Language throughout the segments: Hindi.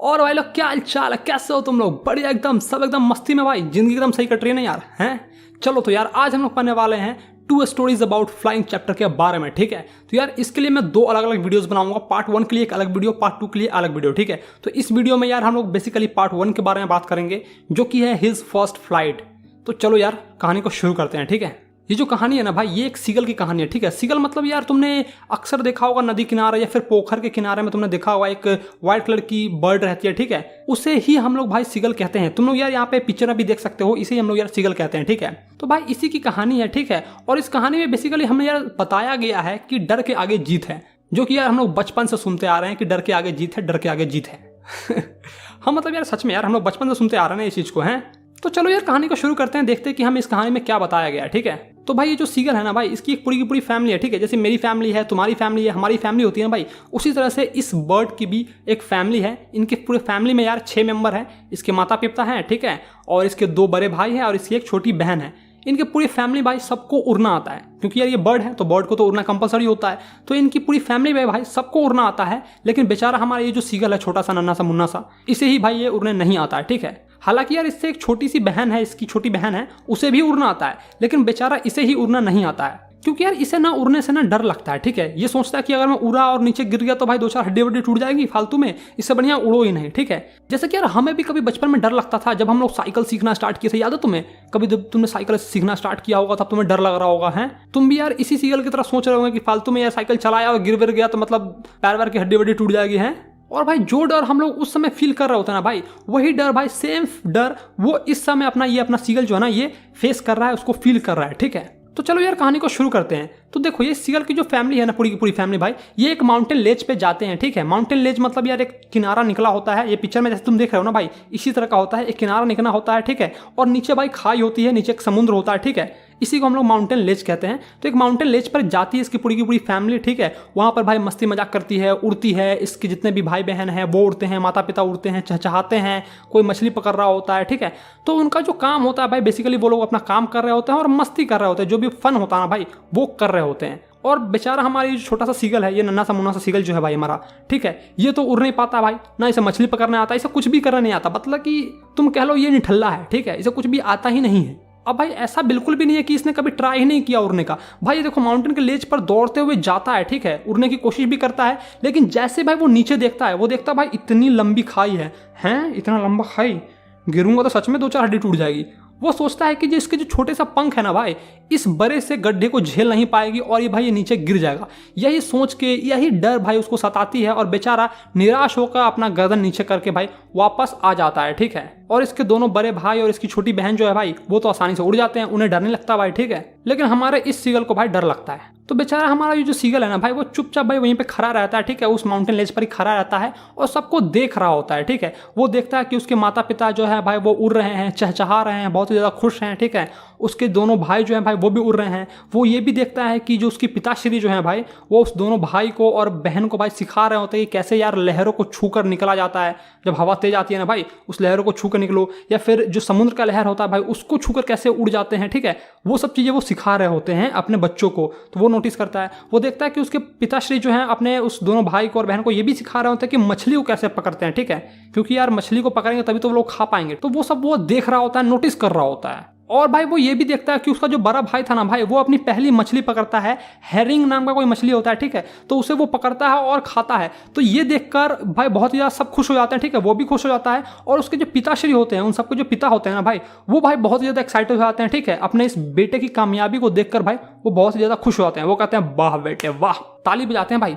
और भाई लोग क्या हाल चाल है, कैसे हो तुम लोग? बढ़िया एकदम, सब एकदम मस्ती में भाई, जिंदगी एकदम सही कट रही है ना यार, हैं? चलो तो यार आज हम लोग पढ़ने वाले हैं 2 स्टोरीज अबाउट फ्लाइंग चैप्टर के बारे में, ठीक है। तो यार इसके लिए मैं 2 अलग अलग वीडियोस बनाऊंगा, पार्ट 1 के लिए एक अलग वीडियो, पार्ट 2 के लिए अलग वीडियो, ठीक है। तो इस वीडियो में यार हम लोग बेसिकली पार्ट 1 के बारे में बात करेंगे, जो कि है हिज फर्स्ट फ्लाइट। तो चलो यार कहानी को शुरू करते हैं, ठीक है। ये जो कहानी है ना भाई, ये एक सीगल की कहानी है, ठीक है। सीगल मतलब यार तुमने अक्सर देखा होगा नदी किनारे या फिर पोखर के किनारे में तुमने देखा होगा एक व्हाइट कलर की बर्ड रहती है, ठीक है। उसे ही हम लोग भाई सीगल कहते हैं। तुम लोग यार यहाँ पे पिक्चर में भी देख सकते हो, इसे हम लोग यार सीगल कहते हैं, ठीक है। तो भाई इसी की कहानी है, ठीक है। और इस कहानी में बेसिकली हमें यार बताया गया है कि डर के आगे जीत है, जो कि यार हम लोग बचपन से सुनते आ रहे हैं कि डर के आगे जीत है, डर के आगे जीत है। हम मतलब यार सच में यार हम लोग बचपन से सुनते आ रहे हैं इस चीज को, हैं। तो चलो यार कहानी को शुरू करते हैं, देखते हैं कि हम इस कहानी में क्या बताया गया है, ठीक है। तो भाई ये जो सीगल है ना भाई, इसकी एक पूरी की पूरी फैमिली है, ठीक है। जैसे मेरी फैमिली है, तुम्हारी फैमिली है, हमारी फैमिली होती है ना भाई, उसी तरह से इस बर्ड की भी एक फैमिली है। इनके पूरे फैमिली में यार 6 मेंबर हैं। इसके माता पिता हैं, ठीक है, और इसके 2 बड़े भाई हैं और इसकी एक छोटी बहन है। इनके पूरी फैमिली भाई सबको उड़ना आता है, क्योंकि यार ये बर्ड है तो बर्ड को तो उड़ना कंपलसरी होता है। तो इनकी पूरी फैमिली में भाई सबको उड़ना आता है, लेकिन बेचारा हमारा ये जो सीगल है, छोटा सा नन्हा सा मुन्ना सा, इसे ही भाई ये उड़ने नहीं आता है, ठीक है। हालांकि यार इससे एक छोटी सी बहन है, इसकी छोटी बहन है, उसे भी उड़ना आता है, लेकिन बेचारा इसे ही उड़ना नहीं आता है, क्योंकि यार इसे ना उड़ने से ना डर लगता है, ठीक है। ये सोचता है कि अगर मैं उड़ा और नीचे गिर गया तो भाई 2-4 हड्डी वड्डी टूट जाएगी फालतू में, इससे बढ़िया उड़ो ही नहीं, ठीक है। जैसे कि यार हमें भी कभी बचपन में डर लगता था जब हम लोग साइकिल सीखना स्टार्ट किए थे, याद है तुम्हें? कभी जब तुमने साइकिल सीखना स्टार्ट किया होगा तब तुम्हें डर लग रहा होगा, है। तुम भी यार इसी सीगल की तरह सोच रहे होंगे कि फालतू में यार साइकिल चलाया और गिर गया तो मतलब पैर वैर की हड्डी वड्डी टूट जाएगी, है। और भाई जो डर हम लोग उस समय फील कर रहे होते हैं ना भाई, वही डर भाई, सेम डर वो इस समय अपना सीगल जो है ना ये फेस कर रहा है, उसको फील कर रहा है, ठीक है। तो चलो यार कहानी को शुरू करते हैं। तो देखो ये सीगल की जो फैमिली है ना, पूरी की पूरी फैमिली भाई, ये एक माउंटेन लेज पे जाते हैं, ठीक है। माउंटेन लेज मतलब यार एक किनारा निकला होता है, ये पिक्चर में जैसे तुम देख रहे हो ना भाई, इसी तरह का होता है, एक किनारा निकला होता है, ठीक है। और नीचे भाई खाई होती है, नीचे एक समुद्र होता है, ठीक है। इसी को हम लोग माउंटेन लेज कहते हैं। तो एक माउंटेन लेज पर जाती है इसकी पूरी की पूरी फैमिली, ठीक है। वहाँ पर भाई मस्ती मजाक करती है, उड़ती है, इसके जितने भी भाई बहन हैं वो उड़ते हैं, माता पिता उड़ते हैं, चहचहाते हैं, कोई मछली पकड़ रहा होता है, ठीक है। तो उनका जो काम होता है भाई, बेसिकली वो लोग अपना काम कर रहे होते हैं और मस्ती कर रहे होते हैं, जो भी फन होता है ना भाई वो कर रहे होते हैं। और बेचारा हमारी छोटा सा सीगल है, ये नन्हा सा मुन्ना सा सीगल जो है भाई हमारा, ठीक है, ये तो उड़ नहीं पाता भाई, ना इसे मछली पकड़ने आता, इसे कुछ भी करना नहीं आता, मतलब कि तुम कह लो ये निठल्ला है, ठीक है, इसे कुछ भी आता ही नहीं है। अब भाई ऐसा बिल्कुल भी नहीं है कि इसने कभी ट्राई ही नहीं किया उड़ने का। भाई ये देखो माउंटेन के लेज पर दौड़ते हुए जाता है, ठीक है, उड़ने की कोशिश भी करता है, लेकिन जैसे भाई वो नीचे देखता है, वो देखता है भाई इतनी लंबी खाई है, हैं, इतना लंबा खाई, गिरूंगा तो सच में 2-4 हड्डी टूट जाएगी। वो सोचता है कि जो इसके जो छोटे सा पंख है ना भाई, इस बड़े से गड्ढे को झेल नहीं पाएगी और ये भाई ये नीचे गिर जाएगा। यही सोच के, यही डर भाई उसको सताती है और बेचारा निराश होकर अपना गर्दन नीचे करके भाई वापस आ जाता है, ठीक है। और इसके दोनों बड़े भाई और इसकी छोटी बहन जो है भाई, वो तो आसानी से उड़ जाते हैं, उन्हें डर नहीं लगता भाई, ठीक है। लेकिन हमारे इस सीगल को भाई डर लगता है। तो बेचारा हमारा ये जो सीगल है ना भाई, वो चुपचाप भाई वहीं पे खड़ा रहता है, ठीक है, उस माउंटेन लेज पर ही खड़ा रहता है और सबको देख रहा होता है, ठीक है। वो देखता है कि उसके माता पिता जो है भाई वो उड़ रहे हैं, चहचहा रहे हैं, बहुत ही ज़्यादा खुश हैं, ठीक है। उसके दोनों भाई जो हैं भाई वो भी उड़ रहे हैं। वो ये भी देखता है कि जो उसकी पिताश्री जो है भाई, वो उस दोनों भाई को और बहन को भाई सिखा रहे होते हैं कि कैसे यार लहरों को छू कर निकला जाता है। जब हवा तेज आती है ना भाई, उस लहरों को छू कर निकलो, या फिर जो समुद्र का लहर होता है भाई उसको छू कर कैसे उड़ जाते हैं, ठीक है। वो सब चीज़ें वो सिखा रहे होते हैं अपने बच्चों को। तो वो नोटिस करता है, वो देखता है कि उसके पिताश्री जो है अपने उस दोनों भाई को और बहन को ये भी सिखा रहे होते हैं कि मछली को कैसे पकड़ते हैं, ठीक है, क्योंकि यार मछली को पकड़ेंगे तभी तो वो लोग खा पाएंगे। तो वो सब वो देख रहा होता है, नोटिस कर रहा होता है। और भाई वो ये भी देखता है कि उसका जो बड़ा भाई था ना भाई, वो अपनी पहली मछली पकड़ता है, हेरिंग नाम का कोई मछली होता है, ठीक है। तो उसे वो पकड़ता है और खाता है। तो ये देखकर भाई बहुत ही ज़्यादा सब खुश हो जाते हैं, ठीक है, वो भी खुश हो जाता है। और उसके जो पिताश्री होते हैं, उन सबके जो पिता होते हैं ना भाई, वो भाई बहुत ही ज़्यादा एक्साइटेड हो जाते हैं, ठीक है, अपने इस बेटे की कामयाबी को देखकर भाई वो बहुत ही ज़्यादा खुश हो जाते हैं। वो कहते हैं वाह बेटे वाह, ताली बजाते हैं भाई,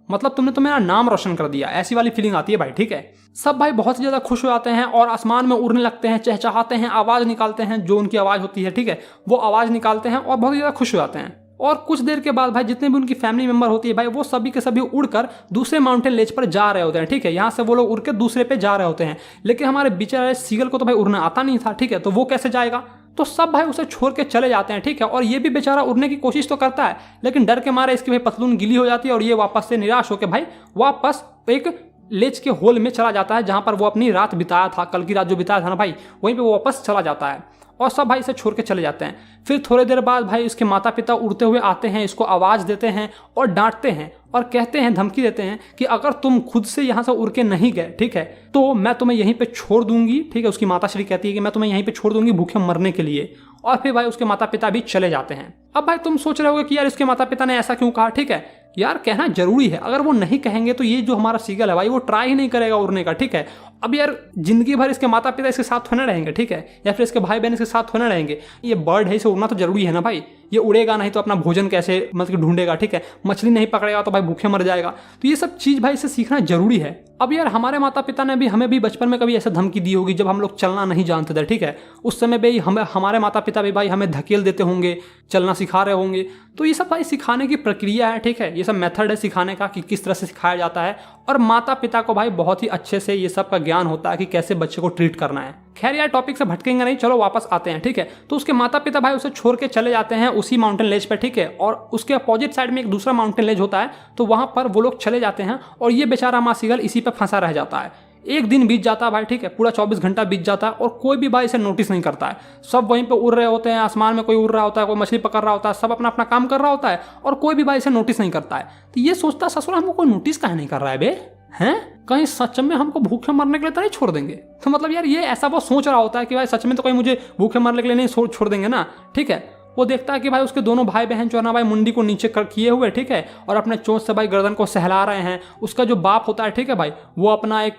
मतलब तुमने तो मेरा नाम रोशन कर दिया, ऐसी वाली फीलिंग आती है भाई, ठीक है। सब भाई बहुत ही ज़्यादा खुश हो जाते हैं और आसमान में उड़ने लगते हैं, चहचहाते हैं, आवाज़ निकालते हैं, जो उनकी आवाज़ होती है, ठीक है, वो आवाज़ निकालते हैं और बहुत ही ज़्यादा खुश हो जाते हैं। और कुछ देर के बाद भाई जितने भी उनकी फैमिली मेंबर होती है भाई, वो सभी के सभी उड़कर दूसरे माउंटेन लेज पर जा रहे होते हैं, ठीक है। यहाँ से वो लोग उड़ के दूसरे पे जा रहे होते हैं, लेकिन हमारे बेचारे सीगल को तो भाई उड़ना आता नहीं था, ठीक है, तो वो कैसे जाएगा? तो सब भाई उसे छोड़ के चले जाते हैं, ठीक है। और ये भी बेचारा उड़ने की कोशिश तो करता है, लेकिन डर के मारे इसकी भाई पतलून गीली हो जाती है और ये वापस से निराश होकर भाई वापस एक लेज के होल में चला जाता है, जहां पर वो अपनी रात बिताया था, कल की रात जो बिताया था ना भाई, वहीं पे वो वापस चला जाता है। और सब भाई इसे छोड़ के चले जाते हैं। फिर थोड़ी देर बाद भाई इसके माता पिता उड़ते हुए आते हैं, इसको आवाज़ देते हैं और डांटते हैं और कहते हैं, धमकी देते हैं कि अगर तुम खुद से यहाँ से उड़ के नहीं गए, ठीक है, तो मैं तुम्हें यहीं पे छोड़ दूंगी, ठीक है। उसकी माताश्री कहती है कि मैं तुम्हें यहीं पे छोड़ दूंगी भूखे मरने के लिए। और फिर भाई उसके माता पिता भी चले जाते हैं। अब भाई तुम सोच रहे होगे कि यार इसके माता पिता ने ऐसा क्यों कहा, ठीक है। यार कहना जरूरी है, अगर वो नहीं कहेंगे तो ये जो हमारा सीगल है भाई वो ट्राई ही नहीं करेगा उड़ने का, ठीक है। अब यार जिंदगी भर इसके माता पिता इसके साथ होने रहेंगे, ठीक है, या फिर इसके भाई बहन इसके साथ होने रहेंगे। ये बर्ड है, इसे उड़ना तो जरूरी है ना भाई। ये उड़ेगा नहीं तो अपना भोजन कैसे मतलब ढूंढेगा, ठीक है। मछली नहीं पकड़ेगा तो भाई भूखे मर जाएगा। तो ये सब चीज़ भाई इसे सीखना जरूरी है। अब यार हमारे माता पिता ने भी हमें भी बचपन में कभी ऐसे धमकी दी होगी जब हम लोग चलना नहीं जानते थे, ठीक है। उस समय भी हमारे माता पिता भी भाई हमें धकेल देते होंगे, चलना सिखा रहे होंगे। तो ये सब भाई सिखाने की प्रक्रिया है, ठीक है। ये सब मेथड है सिखाने का कि किस तरह से सिखाया जाता है। और माता पिता को भाई बहुत ही अच्छे से ये सब का ज्ञान होता है कि कैसे बच्चे को ट्रीट करना है। खैर यार टॉपिक से भटकेंगे नहीं, चलो वापस आते हैं, ठीक है। तो उसके माता पिता भाई उसे छोड़ के चले जाते हैं उसी माउंटेन लेज पे, ठीक है। और उसके अपोजिट साइड में एक दूसरा माउंटेन लेज होता है, तो वहां पर वो लोग चले जाते हैं और ये बेचारा माँ सीगल इसी पे फंसा रह जाता है। एक दिन बीत जाता है भाई, ठीक है, पूरा 24 घंटा बीत जाता है और कोई भी भाई इसे नोटिस नहीं करता है। सब वहीं पे उड़ रहे होते हैं, आसमान में कोई उड़ रहा होता है, कोई मछली पकड़ रहा होता है, सब अपना अपना काम कर रहा होता है और कोई भी भाई इसे नोटिस नहीं करता है। तो ये सोचता ससुर हमको कोई नोटिस काहे नहीं कर रहा है बे, हैं, कहीं सच में हमको भूखे मरने के लिए तो नहीं छोड़ देंगे। तो मतलब यार ये ऐसा वो सोच रहा होता है कि भाई सच में तो कहीं मुझे भूखे मरने के लिए नहीं छोड़ देंगे ना, ठीक है। वो देखता है कि भाई उसके दोनों भाई बहन जो है ना भाई मुंडी को नीचे किए हुए, ठीक है, और अपने चोंच से भाई गर्दन को सहला रहे हैं। उसका जो बाप होता है, ठीक है भाई, वो अपना एक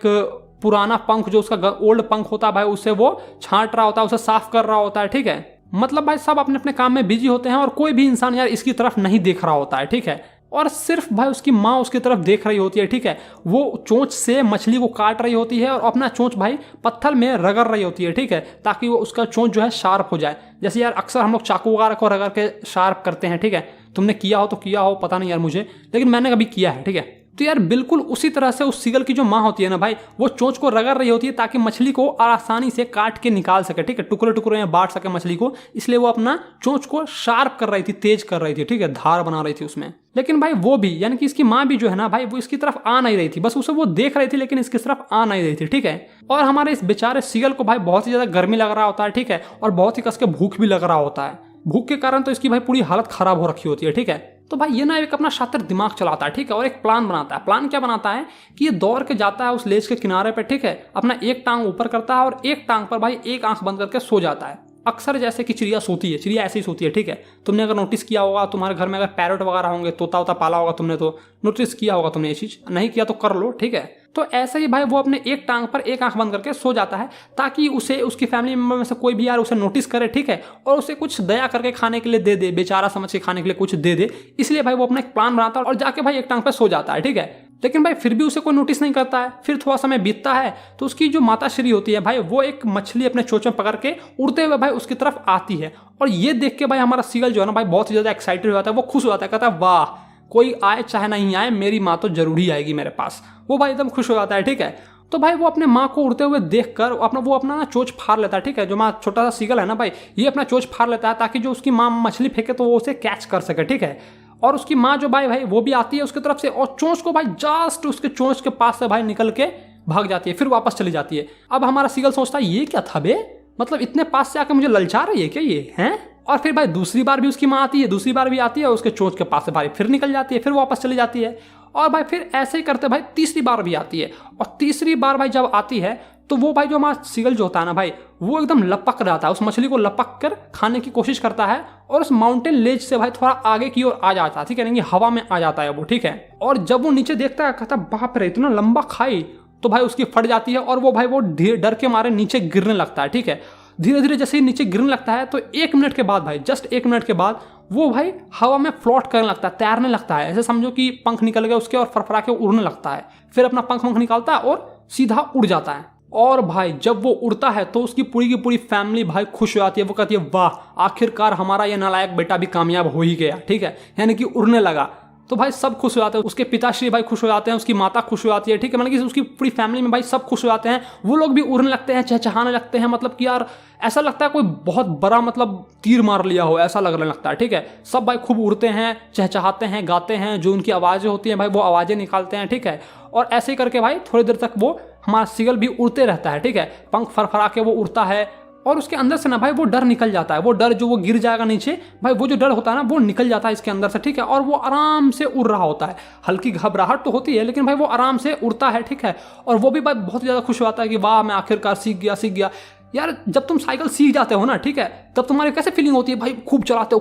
पुराना पंख जो उसका ओल्ड पंख होता है भाई उससे वो छांट रहा होता है, उसे साफ कर रहा होता है, ठीक है। मतलब भाई सब अपने अपने काम में बिजी होते हैं और कोई भी इंसान यार इसकी तरफ नहीं देख रहा होता है, ठीक है। और सिर्फ भाई उसकी माँ उसकी तरफ देख रही होती है, ठीक है। वो चोंच से मछली को काट रही होती है और अपना चोंच भाई पत्थर में रगड़ रही होती है, ठीक है, ताकि वो उसका चोंच जो है शार्प हो जाए। जैसे यार अक्सर हम लोग चाकू वगैरह को रगड़ के शार्प करते हैं, ठीक है। तुमने किया हो तो किया हो, पता नहीं यार मुझे, लेकिन मैंने कभी किया है, ठीक है। तो यार बिल्कुल उसी तरह से उस सीगल की जो माँ होती है ना भाई, वो चोंच को रगड़ रही होती है ताकि मछली को आसानी से काट के निकाल सके, ठीक है, टुकड़े टुकड़े में बांट सके मछली को। इसलिए वो अपना चोंच को शार्प कर रही थी, तेज कर रही थी, ठीक है, धार बना रही थी उसमें। लेकिन भाई वो भी यानी कि इसकी माँ भी जो है ना भाई वो इसकी तरफ आ नहीं रही थी, बस उसे वो देख रही थी लेकिन इसकी तरफ आ नहीं रही थी, ठीक है। और हमारे इस बेचारे सीगल को भाई बहुत ही ज्यादा गर्मी लग रहा होता है, ठीक है, और बहुत ही कस के भूख भी लग रहा होता है। भूख के कारण तो इसकी भाई पूरी हालत खराब हो रखी होती है, ठीक है। तो भाई ये ना एक अपना शातिर दिमाग चलाता है, ठीक है, और एक प्लान बनाता है। प्लान क्या बनाता है कि ये दौड़ के जाता है उस लेज के किनारे पे, ठीक है, अपना एक टांग ऊपर करता है और एक टांग पर भाई एक आंख बंद करके सो जाता है। अक्सर जैसे कि चिड़िया सोती है, चिड़िया ऐसे ही सोती है, ठीक है। तुमने अगर नोटिस किया होगा, तुम्हारे घर में अगर पैरट वगैरह होंगे, तोता वोता पाला होगा तुमने, तो नोटिस किया होगा तुमने ये चीज, नहीं किया तो कर लो, ठीक है। तो ऐसे ही भाई वो अपने एक टांग पर एक आंख बंद करके सो जाता है ताकि उसे उसकी फैमिली मेंबर में से कोई भी यार उसे नोटिस करे, ठीक है, और उसे कुछ दया करके खाने के लिए दे दे, बेचारा समझ के खाने के लिए कुछ दे दे। इसलिए भाई वो अपना एक प्लान बनाता है और जाके भाई एक टांग पर सो जाता है, ठीक है। लेकिन भाई फिर भी उसे कोई नोटिस नहीं करता है। फिर थोड़ा समय बीतता है तो उसकी जो माताश्री होती है भाई वो एक मछली अपने चोंच में पकड़ के उड़ते हुए भाई उसकी तरफ आती है। और ये देख के भाई हमारा सीगल जो है ना भाई बहुत ही ज्यादा एक्साइटेड हो जाता है, वो खुश हो जाता है, कहता है वाह, कोई आए चाहे नहीं आए मेरी माँ तो जरूर ही आएगी मेरे पास। वो भाई एकदम खुश हो जाता है, ठीक है। तो भाई वो अपने माँ को उड़ते हुए देखकर अपना ना चोंच फाड़ लेता है, ठीक है। जो माँ छोटा सा सीगल है ना भाई, ये अपना चोंच फाड़ लेता है ताकि जो उसकी माँ मछली फेंके तो वो उसे कैच कर सके, ठीक है। और उसकी माँ जो भाई वो भी आती है उसकी तरफ से और चोंच को भाई जस्ट उसके चोंच के पास से भाई निकल के भाग जाती है, फिर वापस चली जाती है। अब हमारा सीगल सोचता है ये क्या था बे, मतलब इतने पास से आके मुझे ललचा रही है क्या ये, हैं। और फिर भाई दूसरी बार भी उसकी माँ आती है, दूसरी बार भी आती है और उसके चोंच के पास से भाई फिर निकल जाती है, फिर वापस चली जाती है। और भाई फिर ऐसे ही करते भाई तीसरी बार भी आती है। और तीसरी बार भाई जब आती है तो वो भाई जो हमारा सीगल जो होता है ना भाई वो एकदम लपक जाता है, उस मछली को लपक कर खाने की कोशिश करता है और उस माउंटेन लेज से भाई थोड़ा आगे की ओर आ जाता है, ठीक है, यानी हवा में आ जाता है वो, ठीक है। और जब वो नीचे देखता है कहता बाप रे इतना लंबा खाई, तो भाई उसकी फट जाती है और वो भाई वो डर के मारे नीचे गिरने लगता है, ठीक है। धीरे धीरे जैसे ही नीचे गिरने लगता है तो 1 मिनट के बाद भाई जस्ट 1 मिनट के बाद वो भाई हवा में फ्लोट करने लगता है, तैरने लगता है। ऐसे समझो कि पंख निकल गए उसके और फरफरा के उड़ने लगता है। फिर अपना पंख निकालता है और सीधा उड़ जाता है। और भाई जब वो उड़ता है तो उसकी पूरी की पूरी फैमिली भाई खुश हो जाती है। वो कहती है वाह, आखिरकार हमारा ये नालायक बेटा भी कामयाब हो ही गया, ठीक है, यानी कि उड़ने लगा। तो भाई सब खुश हो जाते हैं, उसके पिताश्री भाई खुश हो जाते हैं, उसकी माता खुश हो जाती है, ठीक है, मतलब कि उसकी पूरी फैमिली में भाई सब खुश हो जाते हैं। वो लोग भी उड़ने लगते हैं, चहचहाने लगते हैं, मतलब कि यार ऐसा लगता है कोई बहुत बड़ा मतलब तीर मार लिया हो, ऐसा लगने लगता है, ठीक है। सब भाई खूब उड़ते हैं, चहचहाते हैं, गाते हैं, जो उनकी आवाज़ें होती हैं भाई वो आवाज़ें निकालते हैं, ठीक है। और ऐसे ही करके भाई थोड़ी देर तक वो हमारा सीगल भी उड़ते रहता है, ठीक है, पंख फरफरा के वो उड़ता है। और उसके अंदर से ना भाई वो डर निकल जाता है, वो डर जो वो गिर जाएगा नीचे भाई, वो जो डर होता है ना वो निकल जाता है इसके अंदर से, ठीक है। और वो आराम से उड़ रहा होता है, हल्की घबराहट तो होती है लेकिन भाई वो आराम से उड़ता है, ठीक है। और वो भी भाई बहुत ज़्यादा खुश होता है कि वाह मैं आखिरकार सीख गया। यार जब तुम साइकिल सीख जाते हो ना, ठीक है, तब तुम्हारी कैसे फीलिंग होती है भाई, खूब चलाते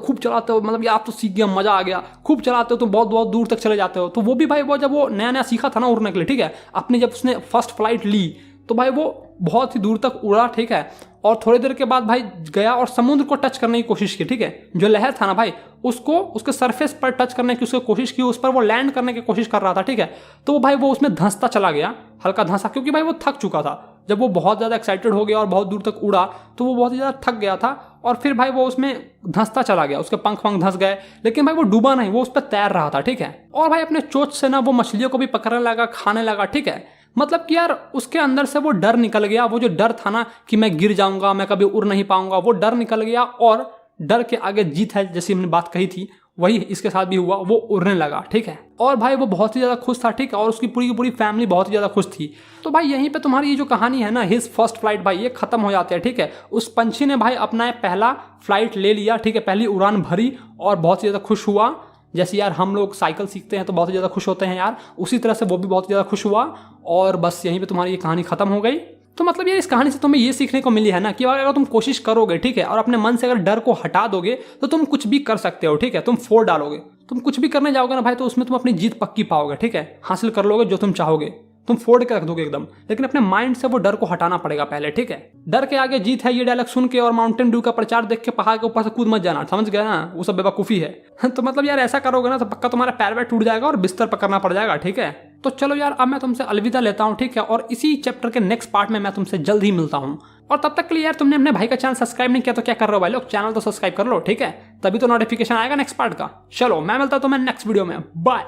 हो, मतलब यार तो सीख गया, मजा आ गया, खूब चलाते हो तो बहुत बहुत दूर तक चले जाते हो। तो वो भी भाई वो जब वो नया सीखा था ना उड़ने के लिए, ठीक है, अपनी जब उसने फर्स्ट फ्लाइट ली तो भाई वो बहुत ही दूर तक उड़ा, ठीक है। और थोड़ी देर के बाद भाई गया और समुद्र को टच करने की कोशिश की, ठीक है। जो लहर था ना भाई उसको उसके सरफेस पर टच करने की उसकी कोशिश की, उस पर वो लैंड करने की कोशिश कर रहा था, ठीक है। तो भाई वो उसमें धंसता चला गया, हल्का धंसा, क्योंकि भाई वो थक चुका था। जब वो बहुत ज़्यादा एक्साइटेड हो गया और बहुत दूर तक उड़ा तो वो बहुत ज़्यादा थक गया था और फिर भाई वो उसमें धंसता चला गया, उसके पंख धंस गए, लेकिन भाई वो डूबा नहीं, वो उस पर तैर रहा था, ठीक है। और भाई अपने चोंच से ना वो मछलियों को भी पकड़ने लगा, खाने लगा, ठीक है। मतलब कि यार उसके अंदर से वो डर निकल गया, वो जो डर था ना कि मैं गिर जाऊंगा, मैं कभी उड़ नहीं पाऊंगा, वो डर निकल गया और डर के आगे जीत है, जैसी हमने बात कही थी वही इसके साथ भी हुआ, वो उड़ने लगा, ठीक है। और भाई वो बहुत ही ज़्यादा खुश था, ठीक है, और उसकी पूरी की पूरी फैमिली बहुत ही ज़्यादा खुश थी। तो भाई यहीं पे तुम्हारी ये जो कहानी है ना, हिज फर्स्ट फ्लाइट, भाई ये खत्म हो जाती है, ठीक है। उस पंछी ने भाई अपना पहला फ्लाइट ले लिया, ठीक है, पहली उड़ान भरी और बहुत ही ज़्यादा खुश हुआ। जैसे यार हम लोग साइकिल सीखते हैं तो बहुत ही ज़्यादा खुश होते हैं यार, उसी तरह से वो भी बहुत ज़्यादा खुश हुआ। और बस यहीं पे तुम्हारी ये कहानी खत्म हो गई। तो मतलब यार इस कहानी से तुम्हें ये सीखने को मिली है ना कि अगर तुम कोशिश करोगे, ठीक है, और अपने मन से अगर डर को हटा दोगे तो तुम कुछ भी कर सकते हो, ठीक है। तुम फोड़ डालोगे, तुम कुछ भी करने जाओगे ना भाई तो उसमें तुम अपनी जीत पक्की पाओगे, ठीक है, हासिल कर लोगे जो तुम चाहोगे, तुम फोड़ के रख दोगे एकदम। लेकिन अपने माइंड से वो डर को हटाना पड़ेगा पहले, ठीक है। डर के आगे जीत है, ये डायलॉग सुन के और माउंटेन ड्यू का प्रचार देख के पहाड़ के ऊपर से कूद मत जाना, समझ गया ना, वो सब बेवकूफ़ी है। तो मतलब यार ऐसा करोगे ना तो पक्का तुम्हारा पैर वैर टूट जाएगा और बिस्तर पकड़ना पड़ जाएगा, ठीक है। तो चलो यार अब मैं तुमसे अलविदा लेता हूँ, ठीक है, और इसी चैप्टर के नेक्स्ट पार्ट में मैं तुमसे जल्द ही मिलता हूँ। और तब तक के लिए यार तुमने अपने भाई का चैनल सब्सक्राइब नहीं किया तो क्या कर रहे हो भाई लोग, चैनल तो सब्सक्राइब कर लो, ठीक है, तभी तो नोटिफिकेशन आएगा नेक्स्ट पार्ट का। चलो मैं मिलता हूँ तुम्हें नेक्स्ट वीडियो में, बाय।